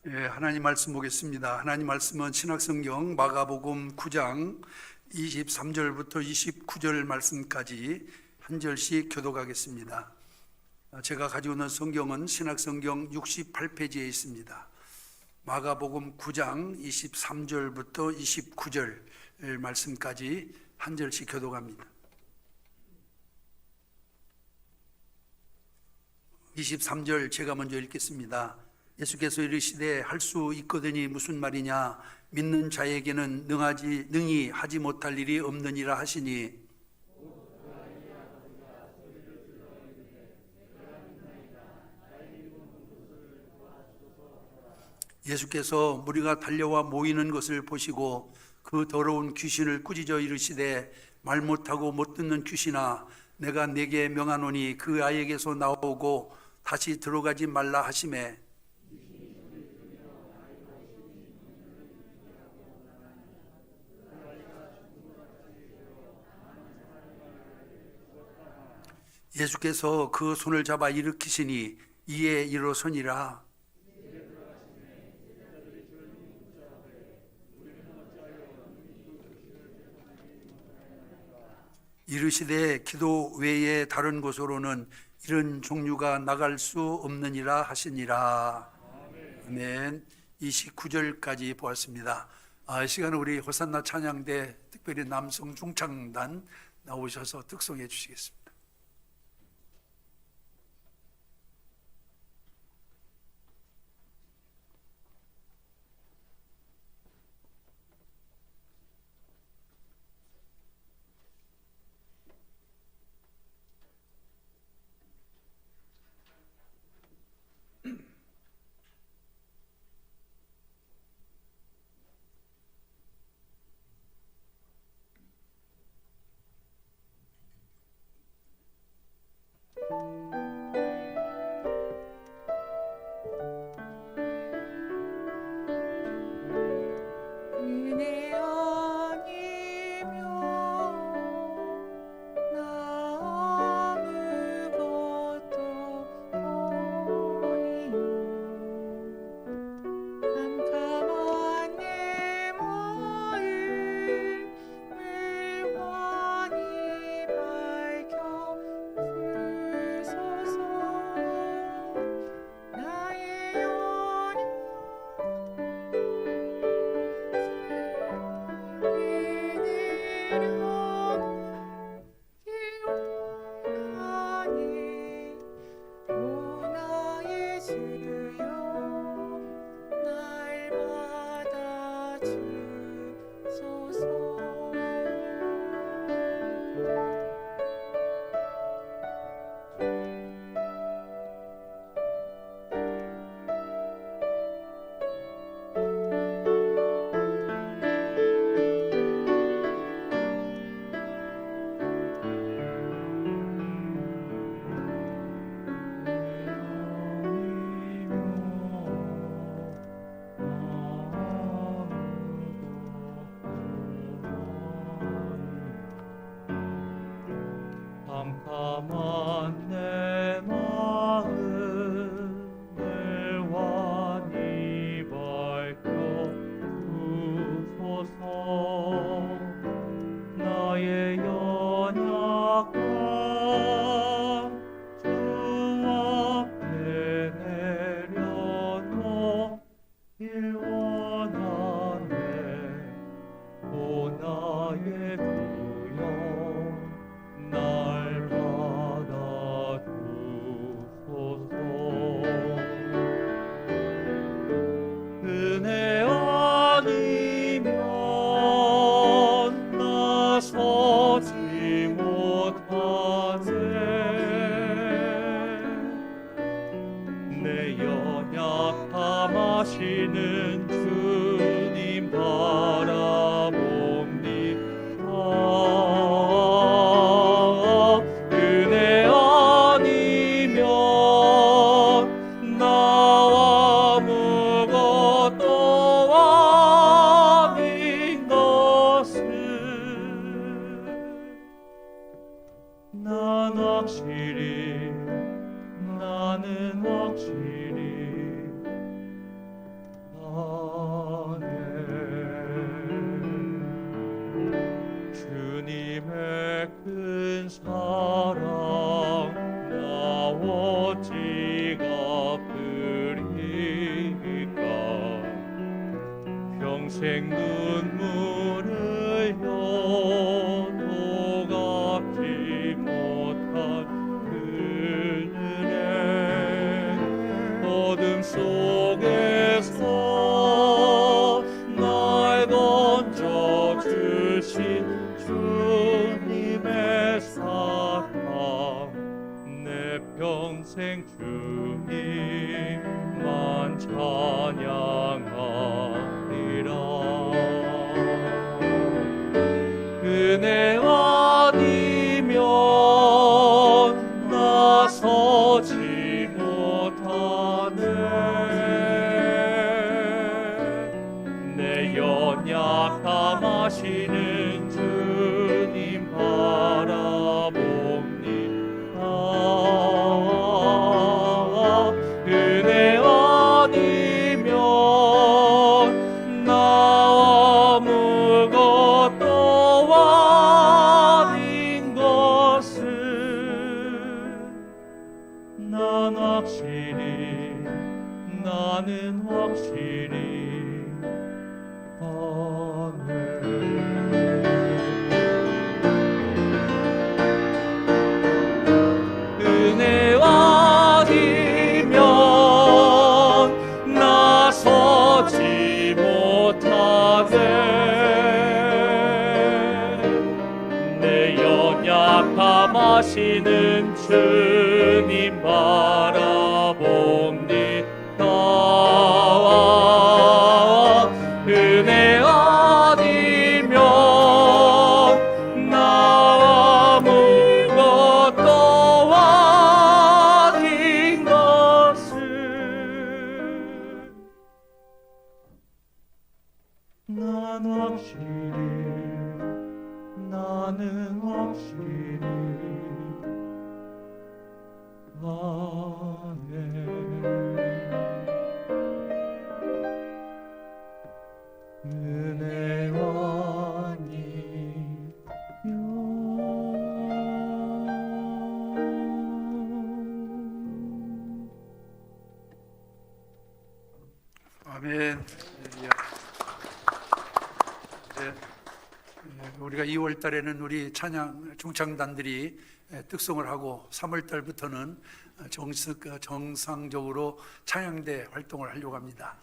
하나님 말씀 보겠습니다. 하나님 말씀은 신약성경 마가복음 9장 23절부터 29절 말씀까지 한 절씩 교독하겠습니다. 제가 가지고 있는 성경은 신약성경 68페이지에 있습니다. 마가복음 9장 23절부터 29절 말씀까지 한 절씩 교독합니다. 23절 제가 먼저 읽겠습니다. 예수께서 이르시되 할 수 있거든이 무슨 말이냐, 믿는 자에게는 능히 하지 못할 일이 없느니라 하시니, 예수께서 무리가 달려와 모이는 것을 보시고 그 더러운 귀신을 꾸짖어 이르시되 말 못하고 못 듣는 귀신아, 내가 네게 명하노니 그 아이에게서 나오고 다시 들어가지 말라 하시매, 예수께서 그 손을 잡아 일으키시니 이에 일어서니라. 이르시되 기도 외에 다른 곳으로는 이런 종류가 나갈 수 없느니라 하시니라. 아멘. 29절까지 보았습니다. 이 시간에 우리 호산나 찬양대 특별히 남성 중창단 나오셔서 특송해 주시겠습니다. 캄캄한 내 마음을 환히 밝혀 주소서. 나의 연약함 주 앞에 내려놓길 원하네. 오 나의 주여, 날 받아주소서. 은혜 아니면 나서지 못하네. 내 연약함 아시는 주님 바라봅니다. 은혜 아니면 나 아무것도 아닌 것을 나는 확실히 평생 눈물을 흘려 갚지 못한 그 은혜 어둠 속에서 날 건져주신 주님의 사랑 내 평생 주님만 찬양하리라. 은혜 아니면 나서지 못하네. 내 연약함 아시는 주님 바라봅니다. 은혜 아니면 나 아무것도 아닌 것을 나는 확실히 아네. 은혜 아니면 나서지 못하네. 내 연약함 아시는 주님 바라봅니다. 은혜 아니면 나 아무것도 아닌 것을 나는 확실히 아네. 은혜 아니면 아멘. 우리가 2월 달에는 우리 찬양 중창단들이 특성을 하고 3월 달부터는 정상적으로 찬양대 활동을 하려고 합니다.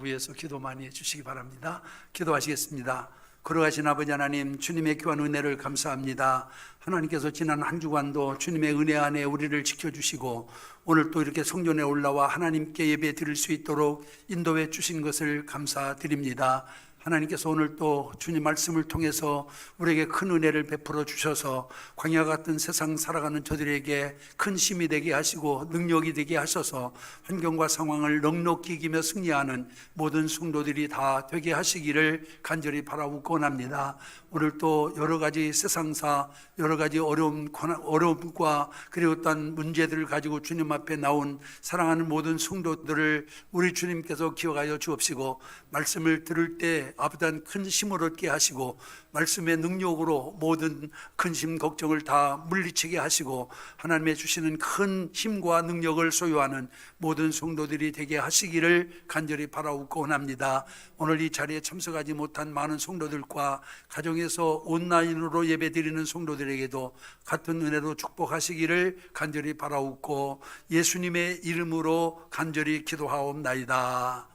위에서 기도 많이 해주시기 바랍니다. 기도하시겠습니다. 걸어가신 아버지 하나님, 주님의 귀한 은혜를 감사합니다. 하나님께서 지난 한 주간도 주님의 은혜 안에 우리를 지켜주시고 오늘 또 이렇게 성전에 올라와 하나님께 예배 드릴 수 있도록 인도해 주신 것을 감사드립니다. 하나님께서 오늘 또 주님 말씀을 통해서 우리에게 큰 은혜를 베풀어 주셔서 광야 같은 세상 살아가는 저들에게 큰 힘이 되게 하시고 능력이 되게 하셔서 환경과 상황을 넉넉히 이기며 승리하는 모든 성도들이 다 되게 하시기를 간절히 바라고 원합니다. 오늘 또 여러 가지 세상사 여러 가지 어려움과 그리고 어떤 문제들을 가지고 주님 앞에 나온 사랑하는 모든 성도들을 우리 주님께서 기억하여 주옵시고 말씀을 들을 때 아버지한 큰 힘을 얻게 하시고 말씀의 능력으로 모든 근심 걱정을 다 물리치게 하시고 하나님의 주시는 큰 힘과 능력을 소유하는 모든 성도들이 되게 하시기를 간절히 바라옵고 원합니다. 오늘 이 자리에 참석하지 못한 많은 성도들과 가정에서 온라인으로 예배드리는 성도들에게도 같은 은혜로 축복하시기를 간절히 바라옵고 예수님의 이름으로 간절히 기도하옵나이다.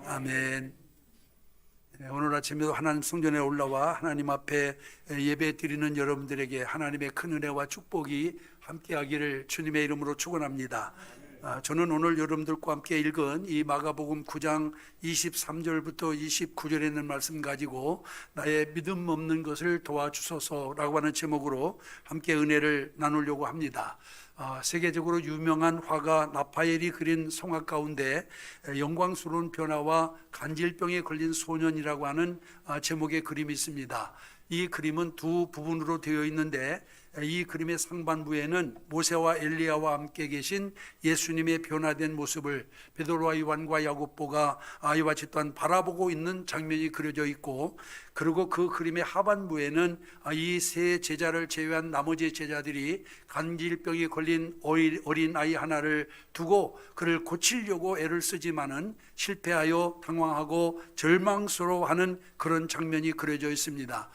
아멘. 오늘 아침에도 하나님 성전에 올라와 하나님 앞에 예배 드리는 여러분들에게 하나님의 큰 은혜와 축복이 함께하기를 주님의 이름으로 축원합니다. 저는 오늘 여러분들과 함께 읽은 이 마가복음 9장 23절부터 29절에 있는 말씀 가지고 나의 믿음 없는 것을 도와주소서라고 하는 제목으로 함께 은혜를 나누려고 합니다. 세계적으로 유명한 화가 라파엘이 그린 성화 가운데 영광스러운 변화와 간질병에 걸린 소년이라고 하는 제목의 그림이 있습니다. 이 그림은 두 부분으로 되어 있는데 이 그림의 상반부에는 모세와 엘리야와 함께 계신 예수님의 변화된 모습을 베드로와 요한과 야고보가 이와 같이 또한 바라보고 있는 장면이 그려져 있고, 그리고 그 그림의 하반부에는 이 세 제자를 제외한 나머지 제자들이 간질병이 걸린 어린 아이 하나를 두고 그를 고치려고 애를 쓰지만은 실패하여 당황하고 절망스러워하는 그런 장면이 그려져 있습니다.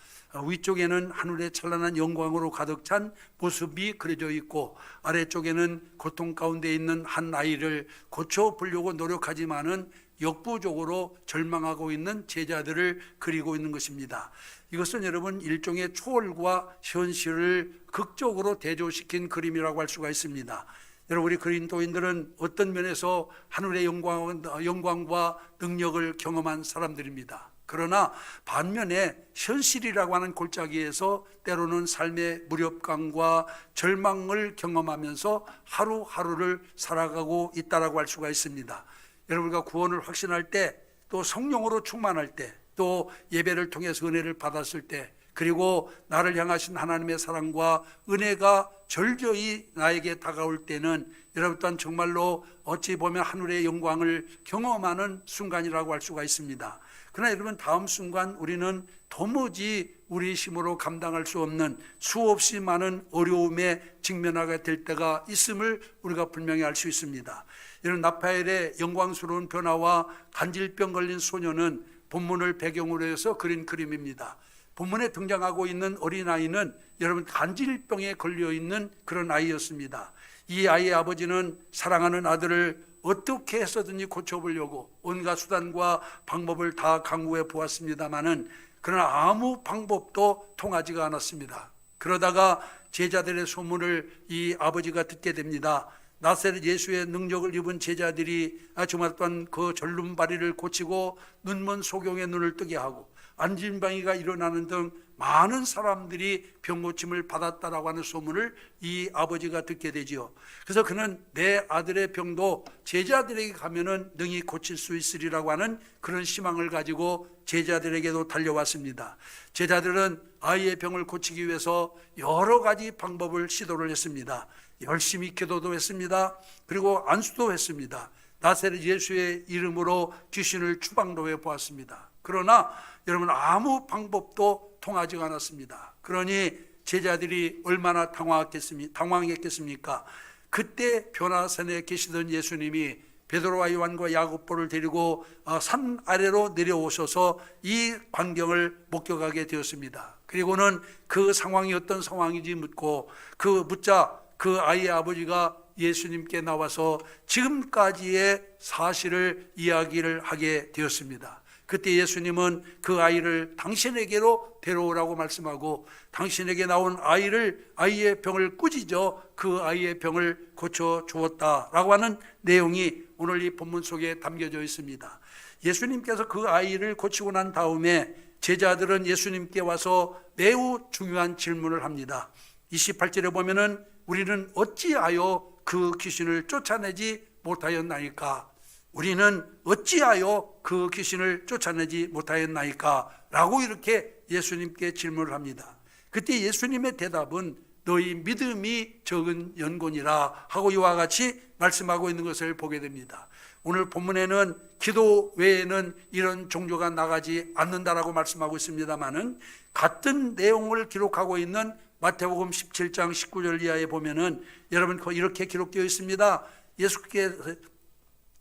위쪽에는 하늘의 찬란한 영광으로 가득 찬 모습이 그려져 있고, 아래쪽에는 고통 가운데 있는 한 아이를 고쳐보려고 노력하지만은 역부족으로 절망하고 있는 제자들을 그리고 있는 것입니다. 이것은 여러분 일종의 초월과 현실을 극적으로 대조시킨 그림이라고 할 수가 있습니다. 여러분, 우리 그린도인들은 어떤 면에서 하늘의 영광과 능력을 경험한 사람들입니다. 그러나 반면에 현실이라고 하는 골짜기에서 때로는 삶의 무력감과 절망을 경험하면서 하루하루를 살아가고 있다라고 할 수가 있습니다. 여러분과 구원을 확신할 때, 또 성령으로 충만할 때, 또 예배를 통해서 은혜를 받았을 때, 그리고 나를 향하신 하나님의 사랑과 은혜가 절저히 나에게 다가올 때는 여러분 또한 정말로 어찌 보면 하늘의 영광을 경험하는 순간이라고 할 수가 있습니다. 그러나 여러분, 다음 순간 우리는 도무지 우리 힘으로 감당할 수 없는 수없이 많은 어려움에 직면하게 될 때가 있음을 우리가 분명히 알 수 있습니다. 이런 나파엘의 영광스러운 변화와 간질병 걸린 소녀는 본문을 배경으로 해서 그린 그림입니다. 본문에 등장하고 있는 어린아이는 여러분 간질병에 걸려있는 그런 아이였습니다. 이 아이의 아버지는 사랑하는 아들을 어떻게 해서든지 고쳐보려고 온갖 수단과 방법을 다 강구해 보았습니다마는, 그러나 아무 방법도 통하지가 않았습니다. 그러다가 제자들의 소문을 이 아버지가 듣게 됩니다. 나사렛 예수의 능력을 입은 제자들이 정말 또한 그 절름발이를 고치고 눈먼 소경의 눈을 뜨게 하고 안진병이가 일어나는 등 많은 사람들이 병고침을 받았다라고 하는 소문을 이 아버지가 듣게 되지요. 그래서 그는 내 아들의 병도 제자들에게 가면은 능히 고칠 수 있으리라고 하는 그런 희망을 가지고 제자들에게도 달려왔습니다. 제자들은 아이의 병을 고치기 위해서 여러 가지 방법을 시도를 했습니다. 열심히 기도도 했습니다. 그리고 안수도 했습니다. 나사렛 예수의 이름으로 귀신을 추방도 해 보았습니다. 그러나 여러분, 아무 방법도 통하지 않았습니다. 그러니 제자들이 얼마나 당황했겠습니까? 그때 변화산에 계시던 예수님이 베드로와 요한과 야고보를 데리고 산 아래로 내려오셔서 이 광경을 목격하게 되었습니다. 그리고는 그 상황이 어떤 상황인지 묻자 그 아이의 아버지가 예수님께 나와서 지금까지의 사실을 이야기를 하게 되었습니다. 그때 예수님은 그 아이를 당신에게로 데려오라고 말씀하고, 당신에게 나온 아이의 병을 꾸짖어 그 아이의 병을 고쳐 주었다라고 하는 내용이 오늘 이 본문 속에 담겨져 있습니다. 예수님께서 그 아이를 고치고 난 다음에 제자들은 예수님께 와서 매우 중요한 질문을 합니다. 28절에 보면은 우리는 어찌하여 그 귀신을 쫓아내지 못하였나이까? 우리는 어찌하여 그 귀신을 쫓아내지 못하였나이까? 라고 이렇게 예수님께 질문을 합니다. 그때 예수님의 대답은 너희 믿음이 적은 연곤이라 하고 이와 같이 말씀하고 있는 것을 보게 됩니다. 오늘 본문에는 기도 외에는 이런 종교가 나가지 않는다라고 말씀하고 있습니다만은, 같은 내용을 기록하고 있는 마태복음 17장 19절 이하에 보면은 여러분 이렇게 기록되어 있습니다. 예수께서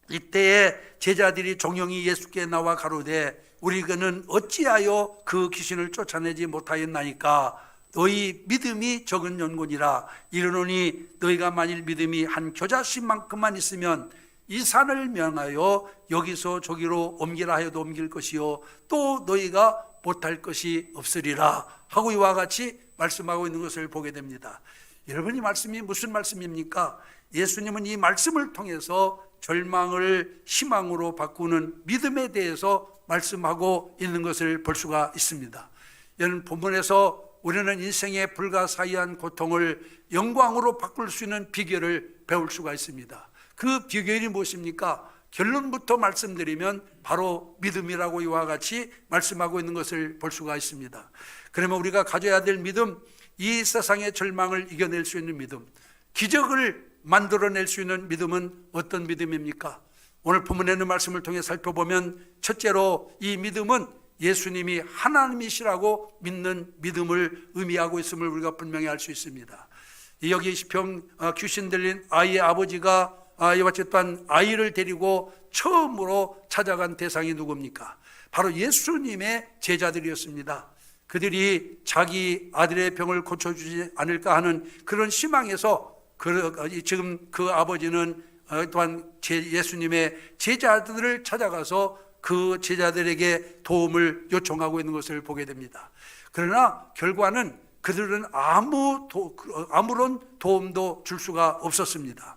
이때에 제자들이 종영이 예수께 나와 가로되 우리는 어찌하여 그 귀신을 쫓아내지 못하였나이까? 너희 믿음이 적은 연곤이라. 이르노니 너희가 만일 믿음이 한 겨자씨만큼만 있으면 이 산을 명하여 여기서 저기로 옮기라 하여도 옮길 것이요 또 너희가 못할 것이 없으리라 하고 이와 같이 말씀하고 있는 것을 보게 됩니다. 여러분, 이 말씀이 무슨 말씀입니까? 예수님은 이 말씀을 통해서 절망을 희망으로 바꾸는 믿음에 대해서 말씀하고 있는 것을 볼 수가 있습니다. 이런 본문에서 우리는 인생의 불가사의한 고통을 영광으로 바꿀 수 있는 비결을 배울 수가 있습니다. 그 비결이 무엇입니까? 결론부터 말씀드리면 바로 믿음이라고 이와 같이 말씀하고 있는 것을 볼 수가 있습니다. 그러면 우리가 가져야 될 믿음, 이 세상의 절망을 이겨낼 수 있는 믿음, 기적을 만들어낼 수 있는 믿음은 어떤 믿음입니까? 오늘 본문에 있는 말씀을 통해 살펴보면 첫째로 이 믿음은 예수님이 하나님이시라고 믿는 믿음을 의미하고 있음을 우리가 분명히 알 수 있습니다. 여기 귀신 들린 아이의 아버지가 이와 같이 또한 아이를 데리고 처음으로 찾아간 대상이 누굽니까? 바로 예수님의 제자들이었습니다. 그들이 자기 아들의 병을 고쳐주지 않을까 하는 그런 희망에서 지금 그 아버지는 또한 예수님의 제자들을 찾아가서 그 제자들에게 도움을 요청하고 있는 것을 보게 됩니다. 그러나 결과는 그들은 아무런 도움도 줄 수가 없었습니다.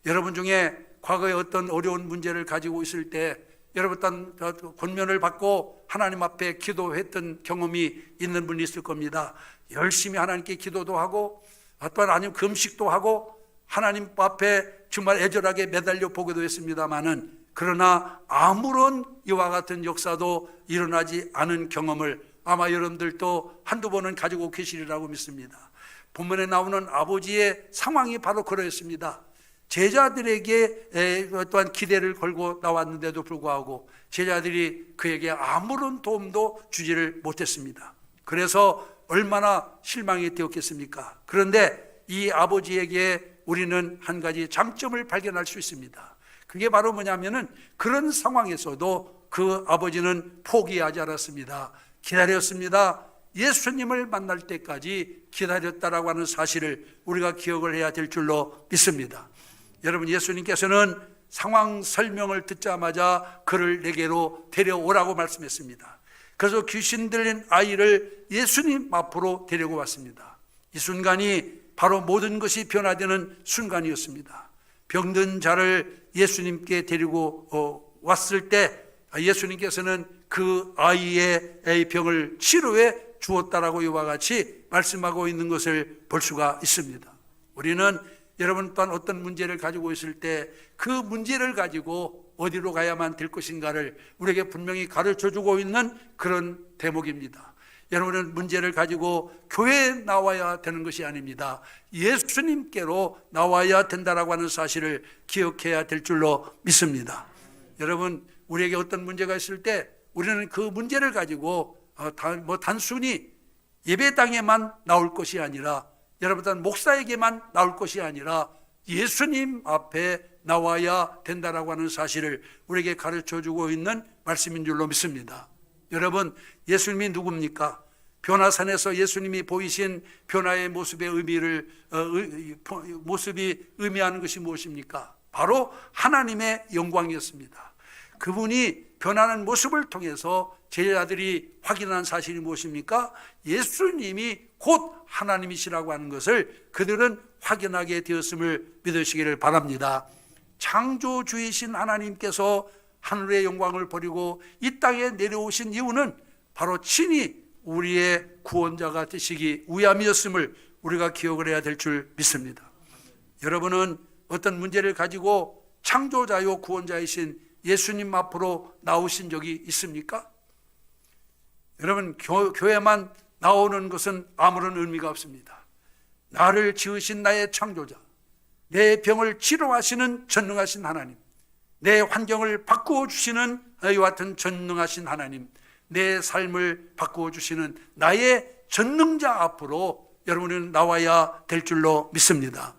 여러분 중에 과거에 어떤 어려운 문제를 가지고 있을 때 여러분 어떤 권면을 받고 하나님 앞에 기도했던 경험이 있는 분이 있을 겁니다. 열심히 하나님께 기도도 하고 또한 아니면 금식도 하고 하나님 앞에 정말 애절하게 매달려 보기도 했습니다마는 그러나 아무런 이와 같은 역사도 일어나지 않은 경험을 아마 여러분들도 한두 번은 가지고 계시리라고 믿습니다. 본문에 나오는 아버지의 상황이 바로 그러했습니다. 제자들에게 또한 기대를 걸고 나왔는데도 불구하고 제자들이 그에게 아무런 도움도 주지를 못했습니다. 그래서 얼마나 실망이 되었겠습니까? 그런데 이 아버지에게 우리는 한 가지 장점을 발견할 수 있습니다. 그게 바로 뭐냐면은 그런 상황에서도 그 아버지는 포기하지 않았습니다. 기다렸습니다. 예수님을 만날 때까지 기다렸다라고 하는 사실을 우리가 기억을 해야 될 줄로 믿습니다. 여러분, 예수님께서는 상황 설명을 듣자마자 그를 내게로 데려오라고 말씀했습니다. 그래서 귀신 들린 아이를 예수님 앞으로 데리고 왔습니다. 이 순간이 바로 모든 것이 변화되는 순간이었습니다. 병든 자를 예수님께 데리고 왔을 때 예수님께서는 그 아이의 병을 치료해 주었다라고 이와 같이 말씀하고 있는 것을 볼 수가 있습니다. 우리는 여러분 또한 어떤 문제를 가지고 있을 때 그 문제를 가지고 어디로 가야만 될 것인가를 우리에게 분명히 가르쳐주고 있는 그런 대목입니다. 여러분은 문제를 가지고 교회에 나와야 되는 것이 아닙니다. 예수님께로 나와야 된다라고 하는 사실을 기억해야 될 줄로 믿습니다. 여러분, 우리에게 어떤 문제가 있을 때 우리는 그 문제를 가지고 단순히 예배당에만 나올 것이 아니라 여러분 목사에게만 나올 것이 아니라 예수님 앞에 나와야 된다라고 하는 사실을 우리에게 가르쳐주고 있는 말씀인 줄로 믿습니다. 여러분, 예수님이 누굽니까? 변화산에서 예수님이 보이신 변화의 모습의 모습이 의미하는 것이 무엇입니까? 바로 하나님의 영광이었습니다. 그분이 변하는 모습을 통해서 제자들이 확인한 사실이 무엇입니까? 예수님이 곧 하나님이시라고 하는 것을 그들은 확인하게 되었음을 믿으시기를 바랍니다. 창조주이신 하나님께서 하늘의 영광을 버리고 이 땅에 내려오신 이유는 바로 친히 우리의 구원자가 되시기 위함이었음을 우리가 기억을 해야 될 줄 믿습니다. 여러분은 어떤 문제를 가지고 창조자요 구원자이신 예수님 앞으로 나오신 적이 있습니까? 여러분, 교회만 나오는 것은 아무런 의미가 없습니다. 나를 지으신 나의 창조자, 내 병을 치료하시는 전능하신 하나님, 내 환경을 바꾸어 주시는 이와 같은 전능하신 하나님, 내 삶을 바꾸어 주시는 나의 전능자 앞으로 여러분은 나와야 될 줄로 믿습니다.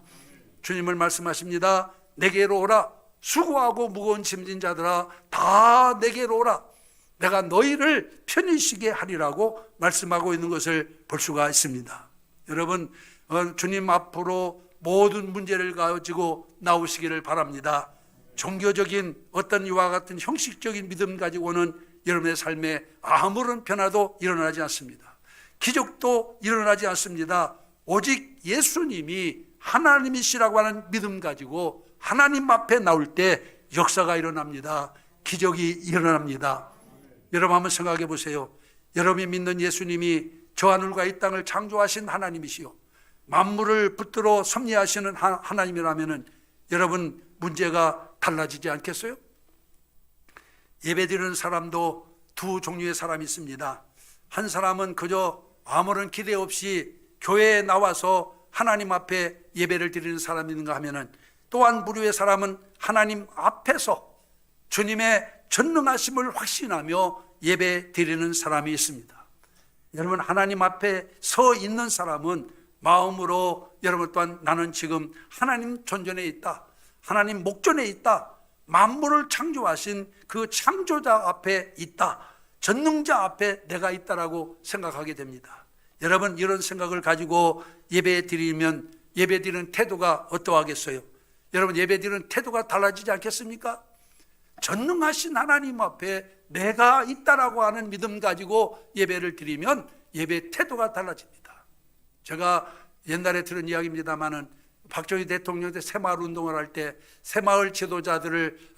주님을 말씀하십니다. 내게로 오라. 수고하고 무거운 짐진 자들아 다 내게로 오라. 내가 너희를 편히 쉬게 하리라고 말씀하고 있는 것을 볼 수가 있습니다. 여러분, 주님 앞으로 모든 문제를 가지고 나오시기를 바랍니다. 종교적인 어떤 이와 같은 형식적인 믿음 가지고는 여러분의 삶에 아무런 변화도 일어나지 않습니다. 기적도 일어나지 않습니다. 오직 예수님이 하나님이시라고 하는 믿음 가지고 하나님 앞에 나올 때 역사가 일어납니다. 기적이 일어납니다. 여러분 한번 생각해 보세요. 여러분이 믿는 예수님이 저 하늘과 이 땅을 창조하신 하나님이시요 만물을 붙들어 섭리하시는 하나님이라면 여러분 문제가 달라지지 않겠어요? 예배드리는 사람도 두 종류의 사람이 있습니다. 한 사람은 그저 아무런 기대 없이 교회에 나와서 하나님 앞에 예배를 드리는 사람이 있는가 하면은, 또한 무료의 사람은 하나님 앞에서 주님의 전능하심을 확신하며 예배 드리는 사람이 있습니다. 여러분, 하나님 앞에 서 있는 사람은 마음으로 여러분 또한 나는 지금 하나님 존전에 있다, 하나님 목전에 있다, 만물을 창조하신 그 창조자 앞에 있다, 전능자 앞에 내가 있다라고 생각하게 됩니다. 여러분, 이런 생각을 가지고 예배 드리면 예배 드리는 태도가 어떠하겠어요? 여러분, 예배 드리는 태도가 달라지지 않겠습니까? 전능하신 하나님 앞에 내가 있다라고 하는 믿음 가지고 예배를 드리면 예배 태도가 달라집니다. 제가 옛날에 들은 이야기입니다마는 박정희 대통령 때 새마을 운동을 할 때 새마을 지도자들을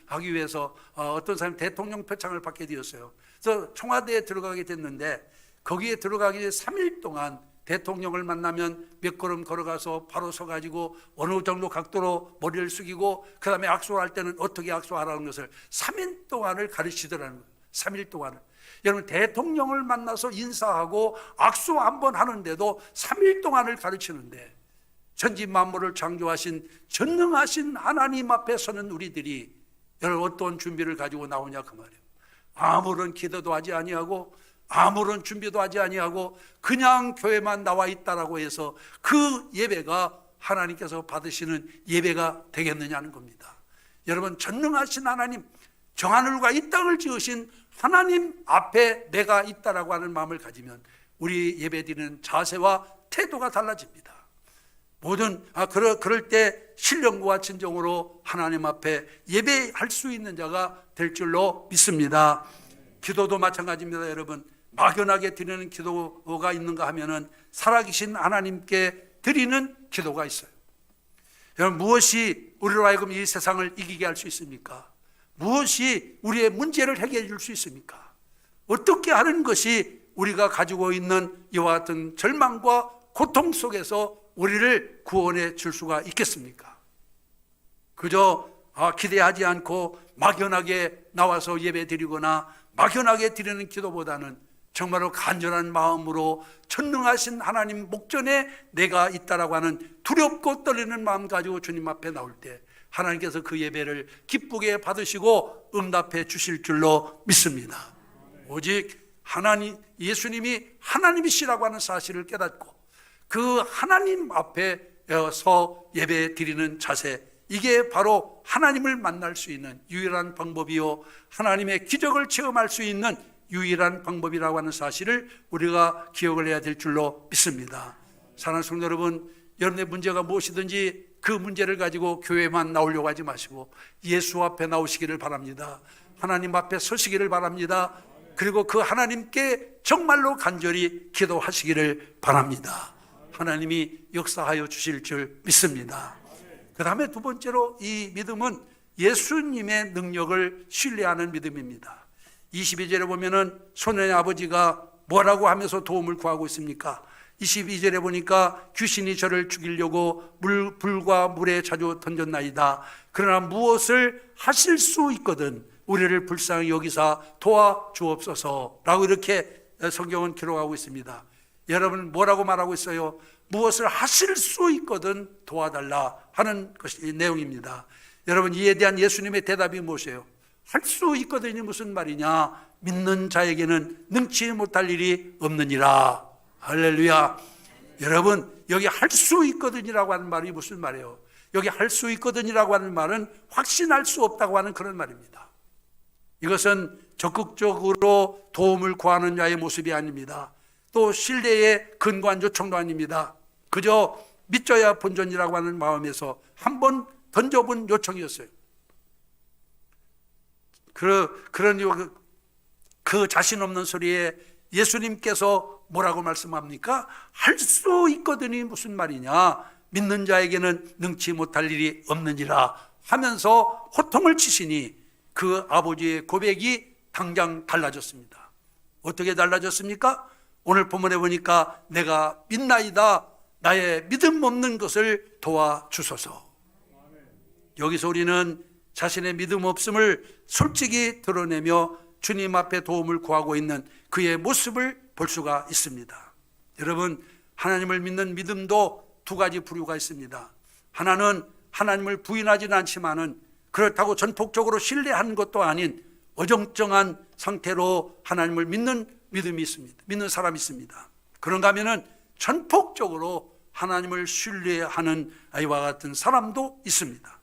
하기 위해서 어떤 사람이 대통령 표창을 받게 되었어요. 그래서 청와대에 들어가게 됐는데, 거기에 들어가기 전에 3일 동안 대통령을 만나면 몇 걸음 걸어가서 바로 서가지고 어느 정도 각도로 머리를 숙이고, 그 다음에 악수할 때는 어떻게 악수하라는 것을 3일 동안을 가르치더라는 거예요. 3일 동안을. 여러분, 대통령을 만나서 인사하고 악수 한번 하는데도 3일 동안을 가르치는데, 천지 만물을 창조하신 전능하신 하나님 앞에 서는 우리들이 여러분 어떤 준비를 가지고 나오냐 그 말이에요. 아무런 기도도 하지 아니하고 아무런 준비도 하지 아니하고 그냥 교회만 나와 있다라고 해서 그 예배가 하나님께서 받으시는 예배가 되겠느냐는 겁니다. 여러분, 전능하신 하나님, 정하늘과 이 땅을 지으신 하나님 앞에 내가 있다라고 하는 마음을 가지면 우리 예배드리는 자세와 태도가 달라집니다. 그럴 때 신령과 진정으로 하나님 앞에 예배할 수 있는 자가 될 줄로 믿습니다. 기도도 마찬가지입니다. 여러분, 막연하게 드리는 기도가 있는가 하면은 살아계신 하나님께 드리는 기도가 있어요. 여러분, 무엇이 우리로 하여금 이 세상을 이기게 할 수 있습니까? 무엇이 우리의 문제를 해결해 줄 수 있습니까? 어떻게 하는 것이 우리가 가지고 있는 이와 같은 절망과 고통 속에서 우리를 구원해 줄 수가 있겠습니까? 그저 기대하지 않고 막연하게 나와서 예배 드리거나 막연하게 드리는 기도보다는 정말로 간절한 마음으로 전능하신 하나님 목전에 내가 있다라고 하는 두렵고 떨리는 마음 가지고 주님 앞에 나올 때 하나님께서 그 예배를 기쁘게 받으시고 응답해 주실 줄로 믿습니다. 오직 예수님이 하나님이시라고 하는 사실을 깨닫고 그 하나님 앞에 서 예배 드리는 자세, 이게 바로 하나님을 만날 수 있는 유일한 방법이요, 하나님의 기적을 체험할 수 있는 유일한 방법이라고 하는 사실을 우리가 기억을 해야 될 줄로 믿습니다. 사랑하는 성도 여러분, 여러분의 문제가 무엇이든지 그 문제를 가지고 교회만 나오려고 하지 마시고 예수 앞에 나오시기를 바랍니다. 하나님 앞에 서시기를 바랍니다. 그리고 그 하나님께 정말로 간절히 기도하시기를 바랍니다. 하나님이 역사하여 주실 줄 믿습니다. 그 다음에 두 번째로 이 믿음은 예수님의 능력을 신뢰하는 믿음입니다. 22절에 보면은 소년의 아버지가 뭐라고 하면서 도움을 구하고 있습니까? 22절에 보니까 귀신이 저를 죽이려고 불과 물에 자주 던졌나이다. 그러나 무엇을 하실 수 있거든 우리를 불쌍히 여기사 도와주옵소서 라고 이렇게 성경은 기록하고 있습니다. 여러분, 뭐라고 말하고 있어요? 무엇을 하실 수 있거든 도와달라 하는 것이 내용입니다. 여러분, 이에 대한 예수님의 대답이 무엇이에요? 할 수 있거든이 무슨 말이냐? 믿는 자에게는 능치 못할 일이 없느니라. 할렐루야. 여러분, 여기 할 수 있거든이라고 하는 말이 무슨 말이에요? 여기 할 수 있거든이라고 하는 말은 확신할 수 없다고 하는 그런 말입니다. 이것은 적극적으로 도움을 구하는 자의 모습이 아닙니다. 또 신뢰에 근거한 요청도 아닙니다. 그저 믿져야 본전이라고 하는 마음에서 한번 던져본 요청이었어요. 그 자신 없는 소리에 예수님께서 뭐라고 말씀합니까? 할 수 있거든이 무슨 말이냐? 믿는 자에게는 능치 못할 일이 없느니라 하면서 호통을 치시니 그 아버지의 고백이 당장 달라졌습니다. 어떻게 달라졌습니까? 오늘 본문에 보니까 내가 믿나이다, 나의 믿음 없는 것을 도와주소서. 여기서 우리는 자신의 믿음 없음을 솔직히 드러내며 주님 앞에 도움을 구하고 있는 그의 모습을 볼 수가 있습니다. 여러분, 하나님을 믿는 믿음도 두 가지 부류가 있습니다. 하나는 하나님을 부인하지는 않지만은 그렇다고 전폭적으로 신뢰하는 것도 아닌 어정쩡한 상태로 하나님을 믿는 믿음이 있습니다. 믿는 사람이 있습니다. 그런가 하면은 전폭적으로 하나님을 신뢰하는 아이와 같은 사람도 있습니다.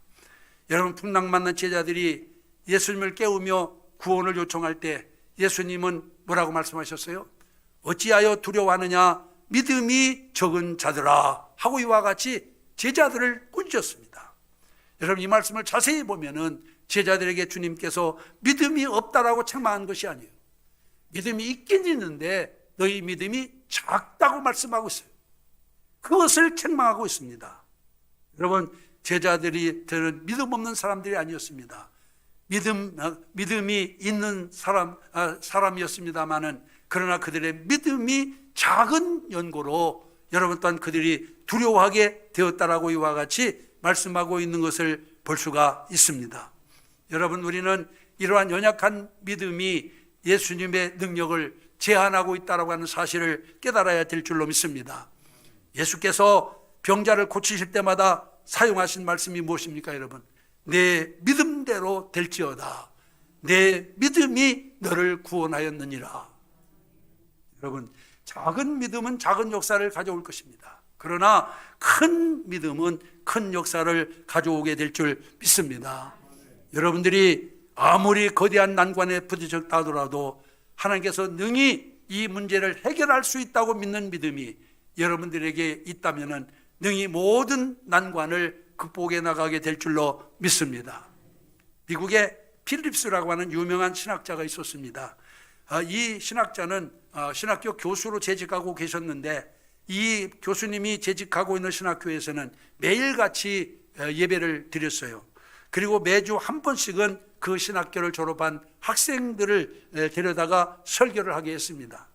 여러분, 풍랑 만난 제자들이 예수님을 깨우며 구원을 요청할 때 예수님은 뭐라고 말씀하셨어요? 어찌하여 두려워하느냐, 믿음이 적은 자들아 하고 이와 같이 제자들을 꾸짖었습니다. 여러분, 이 말씀을 자세히 보면은 제자들에게 주님께서 믿음이 없다라고 책망한 것이 아니에요. 믿음이 있긴 있는데 너희 믿음이 작다고 말씀하고 있어요. 그것을 책망하고 있습니다. 여러분, 제자들이 저는 믿음 없는 사람들이 아니었습니다. 믿음이 있는 사람이었습니다만은 그러나 그들의 믿음이 작은 연고로 여러분 또한 그들이 두려워하게 되었다라고 이와 같이 말씀하고 있는 것을 볼 수가 있습니다. 여러분, 우리는 이러한 연약한 믿음이 예수님의 능력을 제한하고 있다라고 하는 사실을 깨달아야 될 줄로 믿습니다. 예수께서 병자를 고치실 때마다 사용하신 말씀이 무엇입니까, 여러분? 내 믿음대로 될지어다. 내 믿음이 너를 구원하였느니라. 여러분, 작은 믿음은 작은 역사를 가져올 것입니다. 그러나 큰 믿음은 큰 역사를 가져오게 될 줄 믿습니다. 여러분들이 아무리 거대한 난관에 부딪혔다 하더라도 하나님께서 능히 이 문제를 해결할 수 있다고 믿는 믿음이 여러분들에게 있다면 능히 모든 난관을 극복해 나가게 될 줄로 믿습니다. 미국에 필립스라고 하는 유명한 신학자가 있었습니다. 이 신학자는 신학교 교수로 재직하고 계셨는데 이 교수님이 재직하고 있는 신학교에서는 매일같이 예배를 드렸어요. 그리고 매주 한 번씩은 그 신학교를 졸업한 학생들을 데려다가 설교를 하게 했습니다.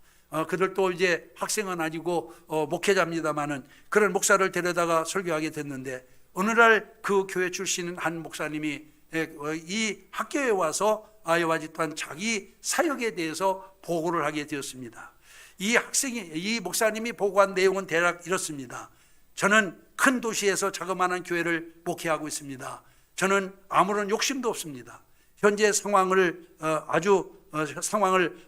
그들도 이제 학생은 아니고 목회자입니다마는 그런 목사를 데려다가 설교하게 됐는데 어느 날 그 교회 출신 한 목사님이 이 학교에 와서 이와 같은 자기 사역에 대해서 보고를 하게 되었습니다. 이 목사님이 보고한 내용은 대략 이렇습니다. 저는 큰 도시에서 자그마한 교회를 목회하고 있습니다. 저는 아무런 욕심도 없습니다. 현재 상황을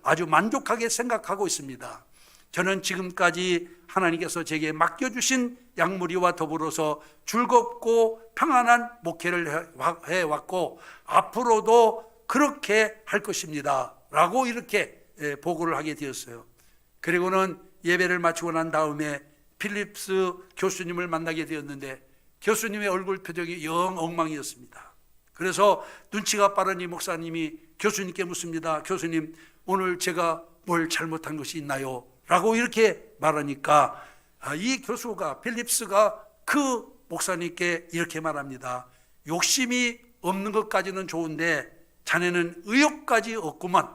아주 만족하게 생각하고 있습니다. 저는 지금까지 하나님께서 제게 맡겨주신 양무리와 더불어서 즐겁고 평안한 목회를 해왔고 앞으로도 그렇게 할 것입니다 라고 이렇게 보고를 하게 되었어요. 그리고는 예배를 마치고 난 다음에 필립스 교수님을 만나게 되었는데 교수님의 얼굴 표정이 영 엉망이었습니다. 그래서 눈치가 빠른 이 목사님이 교수님께 묻습니다. 교수님, 오늘 제가 뭘 잘못한 것이 있나요? 라고 이렇게 말하니까 이 교수가, 필립스가 그 목사님께 이렇게 말합니다. 욕심이 없는 것까지는 좋은데 자네는 의욕까지 없구만.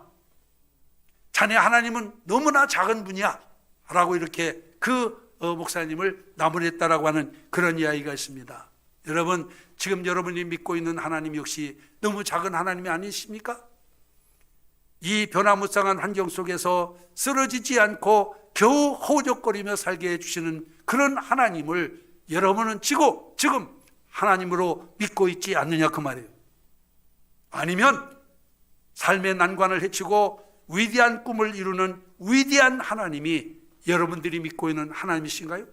자네 하나님은 너무나 작은 분이야 라고 이렇게 그 목사님을 나무랬다라고 하는 그런 이야기가 있습니다. 여러분, 지금 여러분이 믿고 있는 하나님 역시 너무 작은 하나님이 아니십니까? 이 변화무쌍한 환경 속에서 쓰러지지 않고 겨우 허우적거리며 살게 해주시는 그런 하나님을 여러분은 지금 하나님으로 믿고 있지 않느냐 그 말이에요. 아니면 삶의 난관을 헤치고 위대한 꿈을 이루는 위대한 하나님이 여러분들이 믿고 있는 하나님이신가요?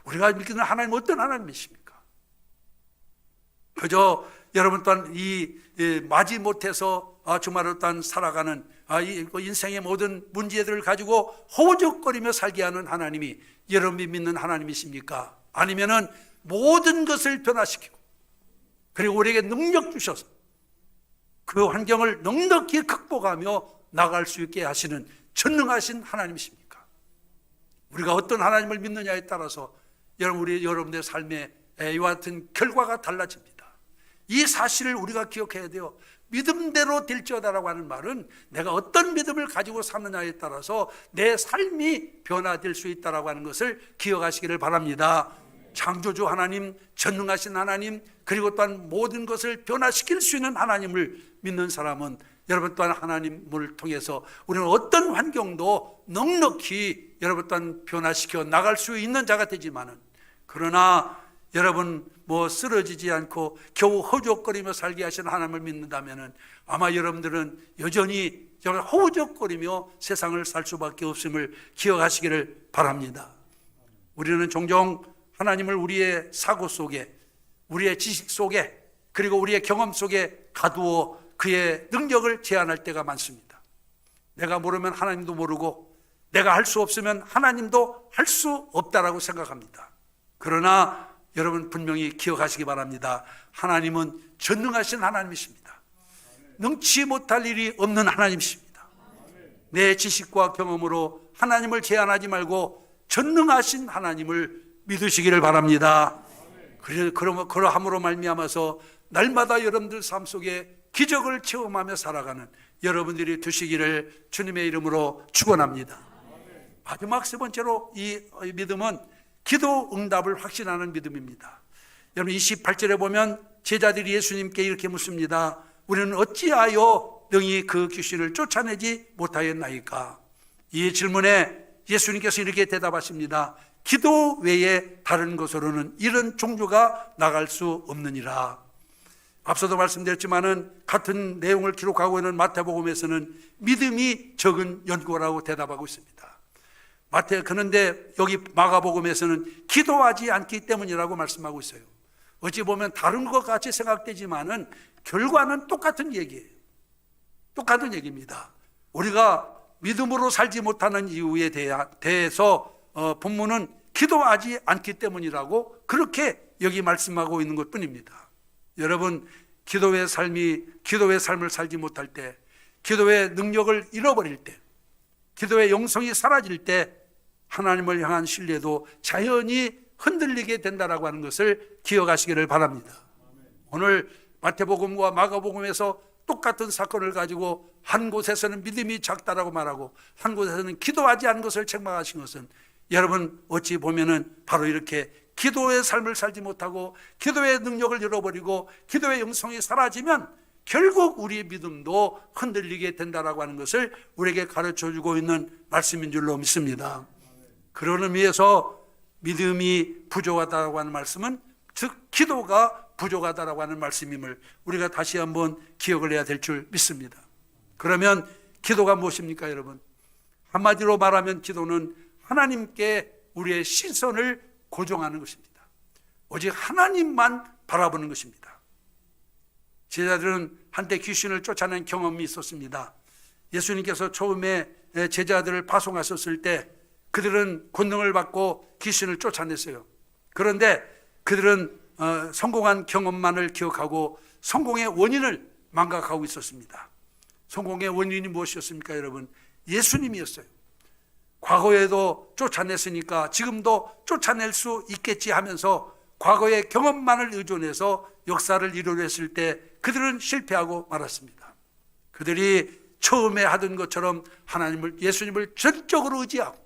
우리가 믿는 하나님은 어떤 하나님이십니까? 그저 여러분 또한 마지 못해서 주말을 또한 살아가는 인생의 모든 문제들을 가지고 허우적거리며 살게 하는 하나님이 여러분이 믿는 하나님이십니까? 아니면은 모든 것을 변화시키고 그리고 우리에게 능력 주셔서 그 환경을 넉넉히 극복하며 나갈 수 있게 하시는 전능하신 하나님이십니까? 우리가 어떤 하나님을 믿느냐에 따라서 여러분들의 삶의 이와 같은 결과가 달라집니다. 이 사실을 우리가 기억해야 돼요. 믿음대로 될지어다라고 하는 말은 내가 어떤 믿음을 가지고 사느냐에 따라서 내 삶이 변화될 수 있다라고 하는 것을 기억하시기를 바랍니다. 창조주 하나님, 전능하신 하나님, 그리고 또한 모든 것을 변화시킬 수 있는 하나님을 믿는 사람은 여러분 또한 하나님을 통해서 우리는 어떤 환경도 넉넉히 여러분 또한 변화시켜 나갈 수 있는 자가 되지만은, 그러나 여러분 쓰러지지 않고 겨우 허우적거리며 살게 하시는 하나님을 믿는다면은 아마 여러분들은 여전히 허우적거리며 세상을 살 수밖에 없음을 기억하시기를 바랍니다. 우리는 종종 하나님을 우리의 사고 속에, 우리의 지식 속에, 그리고 우리의 경험 속에 가두어 그의 능력을 제한할 때가 많습니다. 내가 모르면 하나님도 모르고, 내가 할 수 없으면 하나님도 할 수 없다라고 생각합니다. 그러나 여러분 분명히 기억하시기 바랍니다. 하나님은 전능하신 하나님이십니다. 능치 못할 일이 없는 하나님이십니다. 내 지식과 경험으로 하나님을 제한하지 말고 전능하신 하나님을 믿으시기를 바랍니다. 그러함으로 말미암아서 날마다 여러분들 삶 속에 기적을 체험하며 살아가는 여러분들이 되시기를 주님의 이름으로 축원합니다. 마지막 세 번째로 이 믿음은 기도 응답을 확신하는 믿음입니다. 여러분 28절에 보면 제자들이 예수님께 이렇게 묻습니다. 우리는 어찌하여 능히 그 귀신을 쫓아내지 못하였나이까? 이 질문에 예수님께서 이렇게 대답하십니다. 기도 외에 다른 것으로는 이런 종류가 나갈 수 없느니라. 앞서도 말씀드렸지만은 같은 내용을 기록하고 있는 마태복음에서는 믿음이 적은 연고라고 대답하고 있습니다. 그런데 여기 마가복음에서는 기도하지 않기 때문이라고 말씀하고 있어요. 어찌 보면 다른 것 같이 생각되지만은 결과는 똑같은 얘기예요. 똑같은 얘기입니다. 우리가 믿음으로 살지 못하는 이유에 대해서 본문은 기도하지 않기 때문이라고 그렇게 여기 말씀하고 있는 것 뿐입니다. 여러분, 기도의 삶을 살지 못할 때, 기도의 능력을 잃어버릴 때, 기도의 영성이 사라질 때 하나님을 향한 신뢰도 자연히 흔들리게 된다라고 하는 것을 기억하시기를 바랍니다. 오늘 마태복음과 마가복음에서 똑같은 사건을 가지고 한 곳에서는 믿음이 작다라고 말하고 한 곳에서는 기도하지 않은 것을 책망하신 것은 여러분 어찌 보면은 바로 이렇게 기도의 삶을 살지 못하고 기도의 능력을 잃어버리고 기도의 영성이 사라지면 결국 우리의 믿음도 흔들리게 된다라고 하는 것을 우리에게 가르쳐주고 있는 말씀인 줄로 믿습니다. 그런 의미에서 믿음이 부족하다고 하는 말씀은 즉 기도가 부족하다라고 하는 말씀임을 우리가 다시 한번 기억을 해야 될 줄 믿습니다. 그러면 기도가 무엇입니까, 여러분? 한마디로 말하면 기도는 하나님께 우리의 시선을 고정하는 것입니다. 오직 하나님만 바라보는 것입니다. 제자들은 한때 귀신을 쫓아낸 경험이 있었습니다. 예수님께서 처음에 제자들을 파송하셨을 때 그들은 권능을 받고 귀신을 쫓아냈어요. 그런데 그들은 성공한 경험만을 기억하고 성공의 원인을 망각하고 있었습니다. 성공의 원인이 무엇이었습니까, 여러분? 예수님이었어요. 과거에도 쫓아냈으니까 지금도 쫓아낼 수 있겠지 하면서 과거의 경험만을 의존해서 역사를 이루려 했을 때 그들은 실패하고 말았습니다. 그들이 처음에 하던 것처럼 예수님을 전적으로 의지하고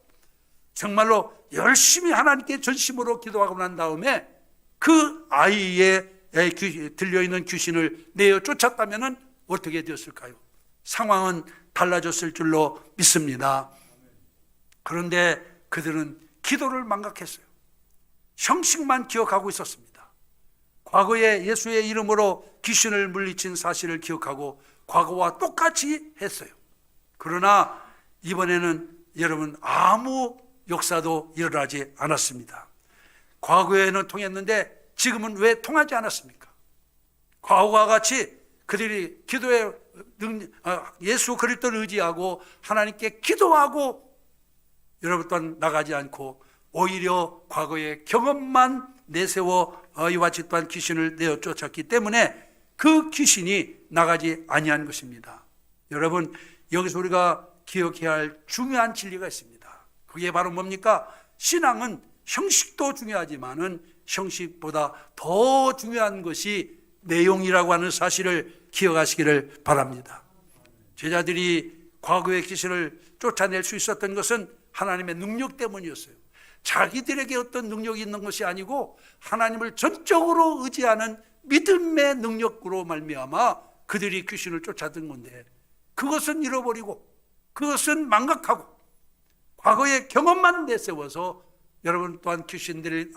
정말로 열심히 하나님께 전심으로 기도하고 난 다음에 그 아이의 들려있는 귀신을 내어 쫓았다면 어떻게 되었을까요? 상황은 달라졌을 줄로 믿습니다. 그런데 그들은 기도를 망각했어요. 형식만 기억하고 있었습니다. 과거에 예수의 이름으로 귀신을 물리친 사실을 기억하고 과거와 똑같이 했어요. 그러나 이번에는 여러분 아무 역사도 일어나지 않았습니다. 과거에는 통했는데 지금은 왜 통하지 않았습니까? 과거와 같이 그들이 기도에 예수 그리스도를 의지하고 하나님께 기도하고 여러분 또한 나가지 않고 오히려 과거의 경험만 내세워 이와 같이 또한 귀신을 내어 쫓았기 때문에 그 귀신이 나가지 아니한 것입니다. 여러분, 여기서 우리가 기억해야 할 중요한 진리가 있습니다. 그게 바로 뭡니까? 신앙은 형식도 중요하지만은 형식보다 더 중요한 것이 내용이라고 하는 사실을 기억하시기를 바랍니다. 제자들이 과거의 귀신을 쫓아낼 수 있었던 것은 하나님의 능력 때문이었어요. 자기들에게 어떤 능력이 있는 것이 아니고 하나님을 전적으로 의지하는 믿음의 능력으로 말미암아 그들이 귀신을 쫓아든 건데 그것은 잃어버리고 그것은 망각하고 과거의 경험만 내세워서 여러분 또한 귀신들의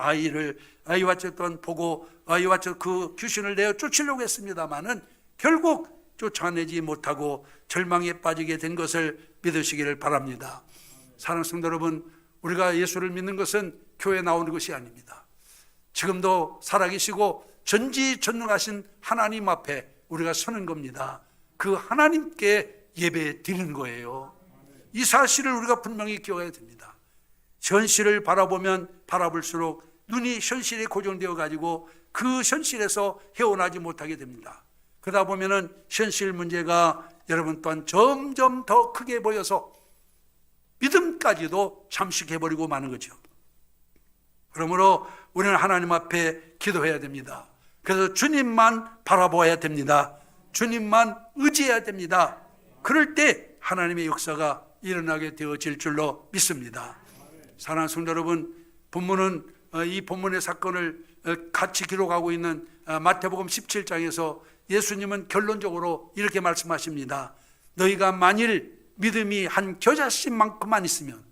아이와 저 또한 보고 아이와 저 그 귀신을 내어 쫓으려고 했습니다마는 결국 쫓아내지 못하고 절망에 빠지게 된 것을 믿으시기를 바랍니다. 사랑하는 성도 여러분, 우리가 예수를 믿는 것은 교회에 나오는 것이 아닙니다. 지금도 살아계시고 전지전능하신 하나님 앞에 우리가 서는 겁니다. 그 하나님께 예배 드리는 거예요. 이 사실을 우리가 분명히 기억해야 됩니다. 현실을 바라보면 바라볼수록 눈이 현실에 고정되어 가지고 그 현실에서 헤어나지 못하게 됩니다. 그러다 보면은 현실 문제가 여러분 또한 점점 더 크게 보여서 믿음까지도 잠식해버리고 마는 거죠. 그러므로 우리는 하나님 앞에 기도해야 됩니다. 그래서 주님만 바라보아야 됩니다. 주님만 의지해야 됩니다. 그럴 때 하나님의 역사가 일어나게 되어질 줄로 믿습니다. 사랑하는 성도 여러분, 본문은 이 본문의 사건을 같이 기록하고 있는 마태복음 17장에서 예수님은 결론적으로 이렇게 말씀하십니다. 너희가 만일 믿음이 한 겨자씨만큼만 있으면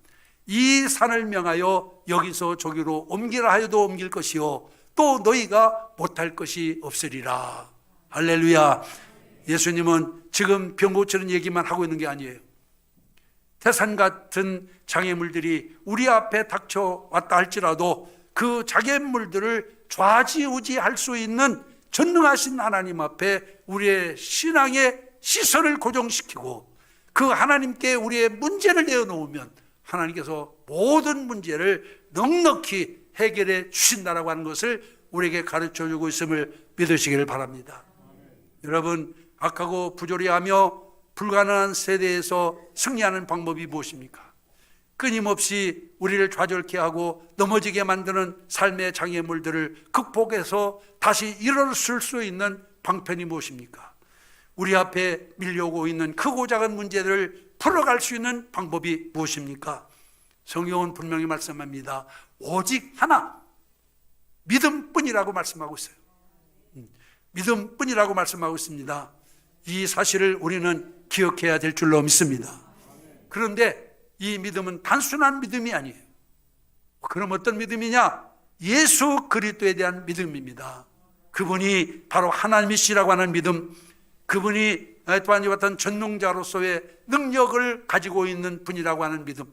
이 산을 명하여 여기서 저기로 옮기라 하여도 옮길 것이요 또 너희가 못할 것이 없으리라. 할렐루야. 예수님은 지금 병 고치는 얘기만 하고 있는 게 아니에요. 태산 같은 장애물들이 우리 앞에 닥쳐왔다 할지라도 그 장애물들을 좌지우지할 수 있는 전능하신 하나님 앞에 우리의 신앙의 시선을 고정시키고 그 하나님께 우리의 문제를 내어놓으면 하나님께서 모든 문제를 넉넉히 해결해 주신다라고 하는 것을 우리에게 가르쳐주고 있음을 믿으시기를 바랍니다. 여러분, 악하고 부조리하며 불가능한 세대에서 승리하는 방법이 무엇입니까? 끊임없이 우리를 좌절케 하고 넘어지게 만드는 삶의 장애물들을 극복해서 다시 일어설 수 있는 방편이 무엇입니까? 우리 앞에 밀려오고 있는 크고 작은 문제들을 풀어갈 수 있는 방법이 무엇입니까? 성경은 분명히 말씀합니다. 오직 하나, 믿음뿐이라고 말씀하고 있어요. 믿음뿐이라고 말씀하고 있습니다. 이 사실을 우리는 기억해야 될 줄로 믿습니다. 그런데 이 믿음은 단순한 믿음이 아니에요. 그럼 어떤 믿음이냐? 예수 그리스도에 대한 믿음입니다. 그분이 바로 하나님이시라고 하는 믿음, 그분이 또한 이와 같은 전능자로서의 능력을 가지고 있는 분이라고 하는 믿음,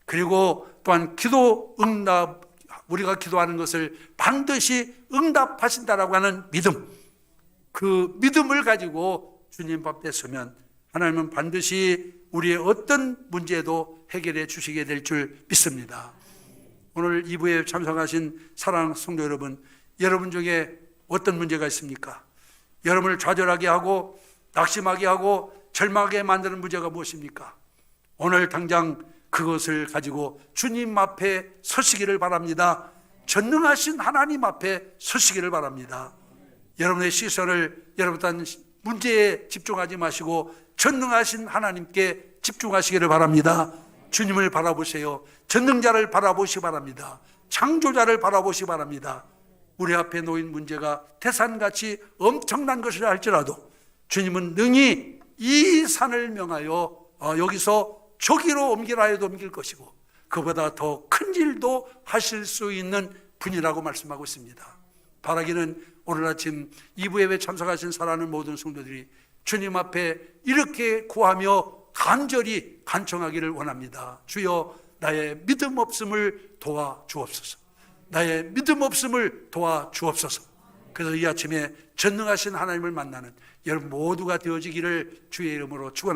그리고 또한 기도 응답, 우리가 기도하는 것을 반드시 응답하신다라고 하는 믿음, 그 믿음을 가지고 주님 앞에 서면 하나님은 반드시 우리의 어떤 문제도 해결해 주시게 될 줄 믿습니다. 오늘 2부에 참석하신 사랑하는 성도 여러분, 여러분 중에 어떤 문제가 있습니까? 여러분을 좌절하게 하고 낙심하게 하고 절망하게 만드는 문제가 무엇입니까? 오늘 당장 그것을 가지고 주님 앞에 서시기를 바랍니다. 전능하신 하나님 앞에 서시기를 바랍니다. 여러분의 시선을 여러분 문제에 집중하지 마시고 전능하신 하나님께 집중하시기를 바랍니다. 주님을 바라보세요. 전능자를 바라보시기 바랍니다. 창조자를 바라보시기 바랍니다. 우리 앞에 놓인 문제가 태산같이 엄청난 것이라 할지라도 주님은 능히 이 산을 명하여 여기서 저기로 옮기라 해도 옮길 것이고 그보다 더 큰 일도 하실 수 있는 분이라고 말씀하고 있습니다. 바라기는 오늘 아침 2부 예배 참석하신 사랑하는 모든 성도들이 주님 앞에 이렇게 구하며 간절히 간청하기를 원합니다. 주여, 나의 믿음 없음을 도와주옵소서. 나의 믿음 없음을 도와주옵소서. 그래서 이 아침에 전능하신 하나님을 만나는 여러분 모두가 되어지기를 주의 이름으로 축원합니다.